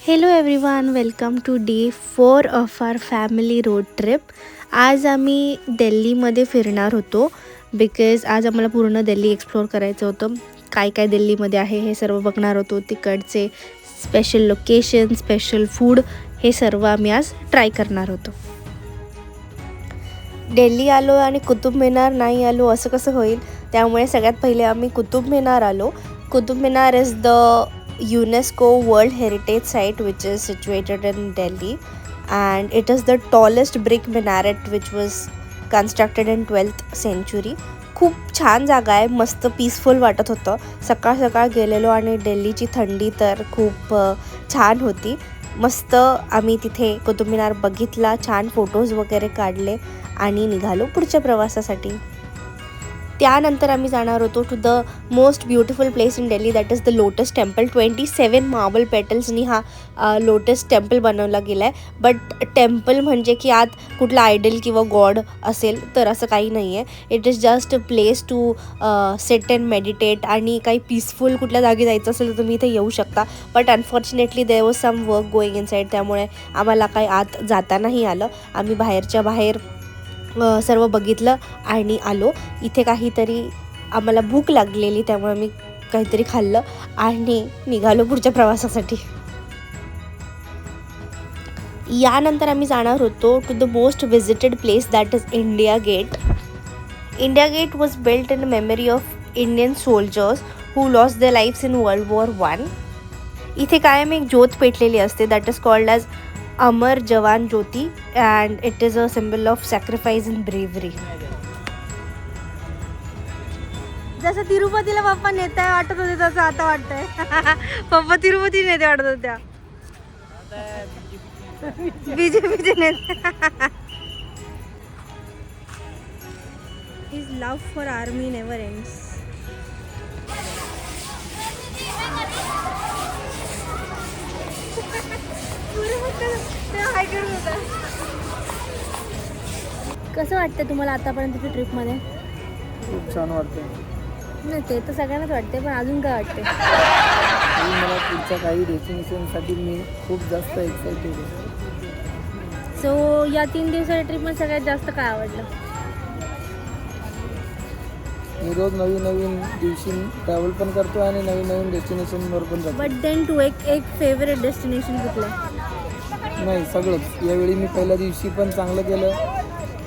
Hello everyone, welcome to day 4 of our family road trip. आज आम्ही दिल्लीमध्ये फिरणार होतो बिकॉज आज आम्हाला पूर्ण दिल्ली एक्सप्लोअर करायचं होतं. काय काय दिल्लीमध्ये आहे हे सर्व बघणार होतो. तिकडचे स्पेशल लोकेशन, स्पेशल फूड हे सर्व आम्ही आज ट्राय करणार होतो. दिल्ली आलो आणि कुतुब मिनार नाही आलो असं कसं होईल. त्यामुळे सगळ्यात पहिले आम्ही कुतुब मिनार आलो. Qutub Minar is the UNESCO World Heritage Site which is situated in Delhi, and it is the tallest brick minaret which was constructed in 12th century. खूप छान जागा आहे, मस्त पीसफुल वाटत होतं. सकाळ सकाळ गेलेलो आणि दिल्लीची थंडी तर खूप छान होती. मस्त आम्ही तिथे कुतुब मिनार बघितला, छान फोटोज वगैरे काढले आणि निघालो पुढच्या प्रवासासाठी. त्यानंतर आम्ही जाणार होतो to the most beautiful place in Delhi, that is the lotus temple. 27 marble पेटल्सनी हा लोटस टेम्पल बनवला गेला आहे. बट टेम्पल म्हणजे की आत कुठला आयडल किंवा गॉड असेल तर असं काही नाही आहे. It is just a place to sit and meditate, आणि काही पीसफुल कुठल्या जागी जायचं असेल तर तुम्ही इथे येऊ शकता. But unfortunately there was some work going inside, त्यामुळे आम्हाला काही आत जाता नाही आलं. आम्ही बाहेरच्या बाहेर सर्व बघितलं आणि आलो. इथे काहीतरी आम्हाला भूक लागलेली, त्यामुळे आम्ही काहीतरी खाल्लं आणि निघालो पुढच्या प्रवासासाठी. यानंतर आम्ही जाणार होतो to the most visited place, that is India Gate. India Gate was built in memory of Indian soldiers who lost their lives in World War 1. इथे कायम एक ज्योत पेटलेली असते, that is called as Amar Jawan Jyoti, and it is a symbol of sacrifice and bravery. जसं तिरुपतीला पप्पा नेता वाटत होते तसं आता वाटतंय. पप्पा तिरुपती नेते वाटत होत्या, बीजेपीचे नेते. His love for army never ends. कसं वाटतं तुम्हाला आतापर्यंतच्या ट्रिपमध्ये? खूप छान वाटतं. नाही, ते तर सगळ्यांनाच वाटते, पण अजून काय वाटते? मला पुढच्या काही डेस्टिनेशनसाठी मी खूप जास्त एक्साइटेड आहे. सो या 3 दिवसाच्या ट्रिपमध्ये सगळ्यात जास्त काय आवडलं? मी रोज नवीन नवीन दिवशी ट्रॅव्हल पण करतो आणि नवीन नवीन डेस्टिनेशनवर पण जातो. बट देन टू एक फेवरेट डेस्टिनेशन कुठलं? नाही, सगळंच. यावेळी मी पहिल्या दिवशी पण चांगलं केलं.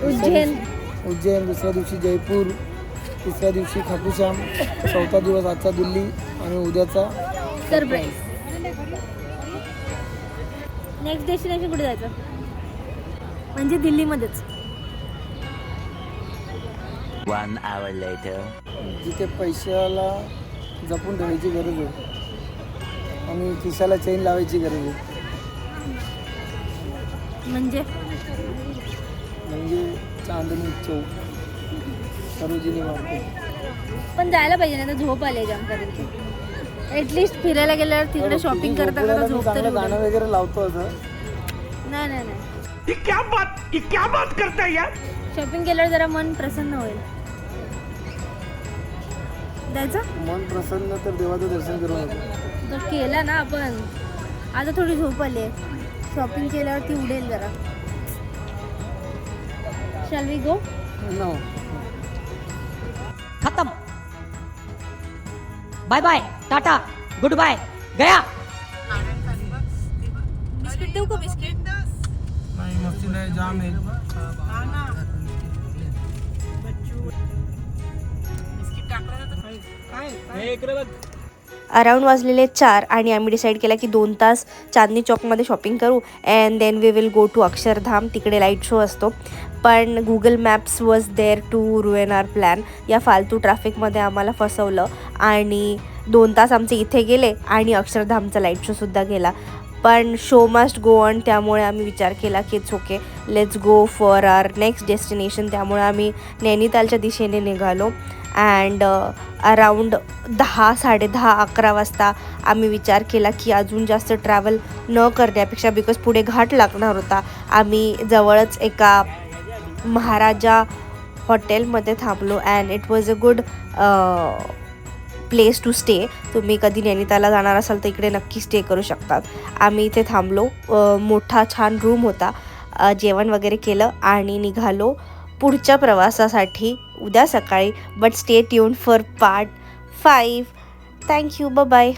उज्जैन, दुसऱ्या दिवशी जयपूर, तिसऱ्या दिवशी खाटू श्याम, चौथा दिवस आजचा दिल्ली आणि उद्याचा सरप्राईज. नेक्स्ट डेस्टिनेशन कुठे जायचं? म्हणजे दिल्लीमध्येच? 1 hour later. जिथे पैशाला जपून ठेवायची गरज आहे आणि खिशाला चेन लावायची गरज आहे. म्हणजे चांदणी चौक, सरोजिनी मार्केट. पण जायला पाहिजे ना, तर झोप आली जाम करेल. ॲटलिस्ट फिरायला गेल्यावर तिकडे शॉपिंग करता करता झोप तरी गाणं वगैरे लावतो असं. नाही नाही नाही, ये क्या बात करता है यार. शॉपिंग केल्यावर जरा मन प्रसन्न होईल. जायचं मन प्रसन्न तर देवाचं दर्शन करून येतो. तर केला ना आपण. आता थोडी झोप आली आहे, शॉपिंग केल्यावर ती उडेल जरा. Shall we go? नो. खत्म. Bye bye, tata, goodbye, गया. बिस्किट देऊ का? बिस्किट नाही, मस्ती नाही, जाम आहे. अराउंड वाजलेले 4 आणि आम्ही डिसाईड केला की 2 तास चांदनी चौकमध्ये शॉपिंग करू and then we will go to Akshardham. तिकडे लाईट शो असतो. पण Google Maps was there to ruin our plan. या फालतू ट्रॅफिकमध्ये आम्हाला फसवलं आणि 2 तास आमचे इथे गेले आणि अक्षरधामचा लाईट शोसुद्धा गेला. पण शो मस्ट गो ऑन, त्यामुळे आम्ही विचार केला की it's okay, let's go for our next destination. त्यामुळे आम्ही नैनितालच्या दिशेने निघालो अँड अराउंड 10, 10:30, 11 वाजता आम्ही विचार केला की अजून जास्त ट्रॅव्हल न करण्यापेक्षा, बिकॉज पुढे घाट लागणार होता, आम्ही जवळच एका महाराजा हॉटेलमध्ये थांबलो and it was a good place to stay. तुम्ही कधी नैनितालला जाणार असाल तर इकडे नक्की स्टे करू शकतात. आम्ही इथे थांबलो. मोठा छान रूम होता. जेवण वगैरे केलं आणि निघालो पुढच्या प्रवासासाठी उद्या सकाळी. But stay tune for part 5. Thank you. Bye.